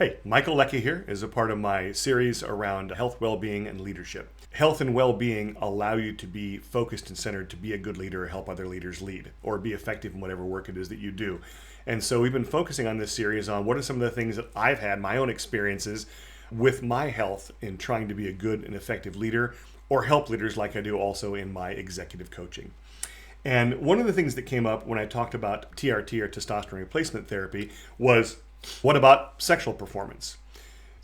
Hey, Michael Leckie here is a part of my series around health, well-being, and leadership. Health and well-being allow you to be focused and centered to be a good leader or help other leaders lead or be effective in whatever work it is that you do. And so we've been focusing on this series on what are some of the things that I've had, my own experiences with my health in trying to be a good and effective leader or help leaders like I do also in my executive coaching. And one of the things that came up when I talked about TRT or testosterone replacement therapy was, what about sexual performance?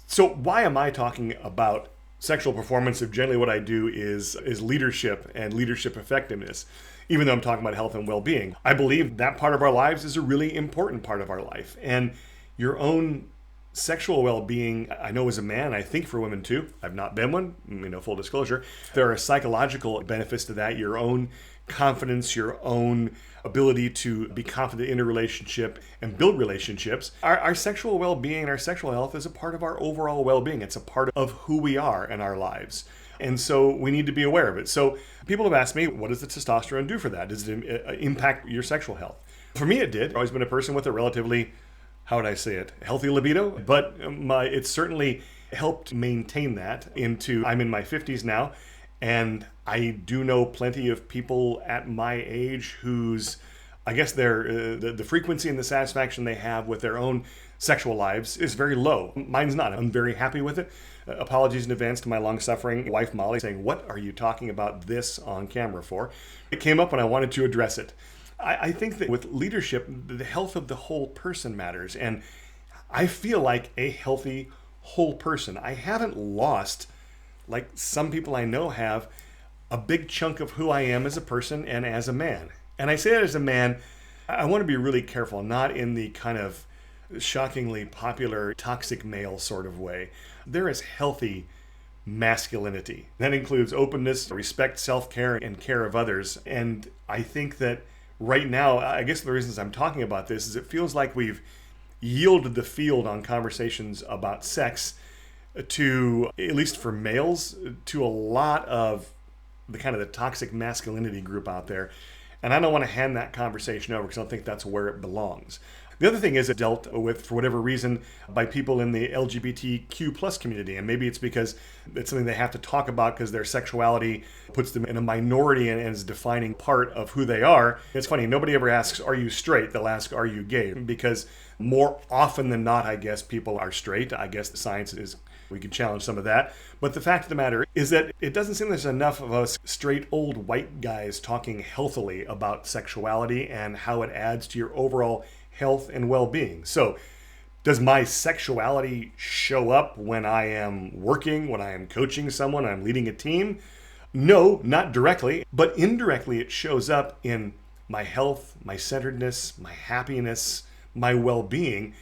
So why am I talking about sexual performance if generally what I do is leadership and leadership effectiveness, even though I'm talking about health and well-being? I believe that part of our lives is a really important part of our life. And your own sexual well-being, I know as a man, I think for women too, I've not been one, full disclosure, there are psychological benefits to that, your own confidence, your own ability to be confident in a relationship and build relationships. Our sexual well-being and our sexual health is a part of our overall well-being. It's a part of who we are in our lives. And so we need to be aware of it. So people have asked me, what does the testosterone do for that? Does it impact your sexual health? For me, it did. I've always been a person with a relatively, how would I say it, healthy libido, but it certainly helped maintain that I'm in my 50s now, and I do know plenty of people at my age whose, I guess the frequency and the satisfaction they have with their own sexual lives is very low. Mine's not. I'm very happy with it. Apologies in advance to my long-suffering wife, Molly, saying, what are you talking about this on camera for? It came up and I wanted to address it. I think that with leadership, the health of the whole person matters. And I feel like a healthy whole person. I haven't lost, like some people I know have, a big chunk of who I am as a person and as a man. And I say that as a man, I want to be really careful, not in the kind of shockingly popular toxic male sort of way. There is healthy masculinity. That includes openness, respect, self-care, and care of others. And I think that right now, I guess the reasons I'm talking about this is it feels like we've yielded the field on conversations about sex to, at least for males, to a lot of the kind of the toxic masculinity group out there. And I don't want to hand that conversation over because I don't think that's where it belongs. The other thing is it dealt with, for whatever reason, by people in the LGBTQ plus community. And maybe it's because it's something they have to talk about because their sexuality puts them in a minority and is a defining part of who they are. It's funny, nobody ever asks, are you straight? They'll ask, are you gay? Because more often than not, I guess, people are straight. I guess the science is, we can challenge some of that. But the fact of the matter is that it doesn't seem there's enough of us straight old white guys talking healthily about sexuality and how it adds to your overall health and well-being. So does my sexuality show up when I am working, when I am coaching someone, I'm leading a team? No, not directly, but indirectly it shows up in my health, my centeredness, my happiness, my well-being,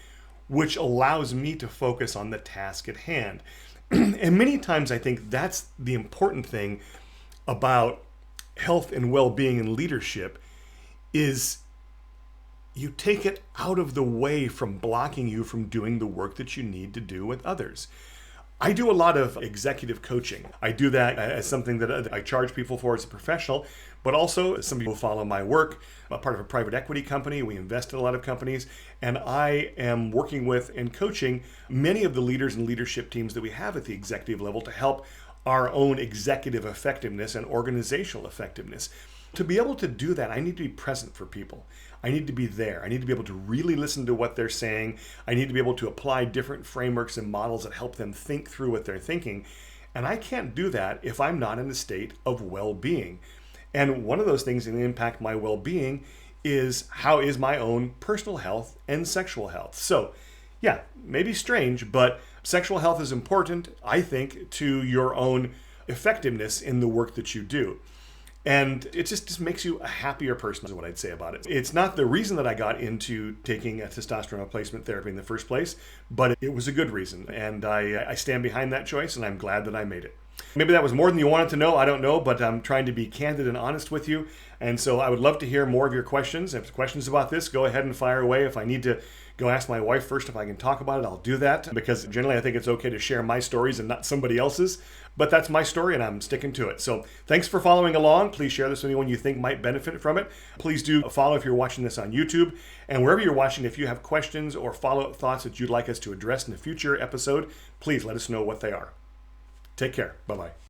which allows me to focus on the task at hand. And many times I think that's the important thing about health and well-being and leadership is you take it out of the way from blocking you from doing the work that you need to do with others. I do a lot of executive coaching. I do that as something that I charge people for as a professional, but also some people follow my work. I'm part of a private equity company. We invest in a lot of companies, and I am working with and coaching many of the leaders and leadership teams that we have at the executive level to help our own executive effectiveness and organizational effectiveness. To be able to do that, I need to be present for people. I need to be there. I need to be able to really listen to what they're saying. I need to be able to apply different frameworks and models that help them think through what they're thinking. And I can't do that if I'm not in a state of well-being. And one of those things that impact my well-being is how is my own personal health and sexual health. So yeah, maybe strange, but sexual health is important, I think, to your own effectiveness in the work that you do. And it just makes you a happier person, is what I'd say about it. It's not the reason that I got into taking a testosterone replacement therapy in the first place, but it was a good reason. And I stand behind that choice, and I'm glad that I made it. Maybe that was more than you wanted to know, I don't know, but I'm trying to be candid and honest with you. And so I would love to hear more of your questions. If questions about this, go ahead and fire away. If I need to Go ask my wife first if I can talk about it. I'll do that because generally I think it's okay to share my stories and not somebody else's. But that's my story and I'm sticking to it. So thanks for following along. Please share this with anyone you think might benefit from it. Please do follow if you're watching this on YouTube. And wherever you're watching, if you have questions or follow-up thoughts that you'd like us to address in a future episode, please let us know what they are. Take care. Bye-bye.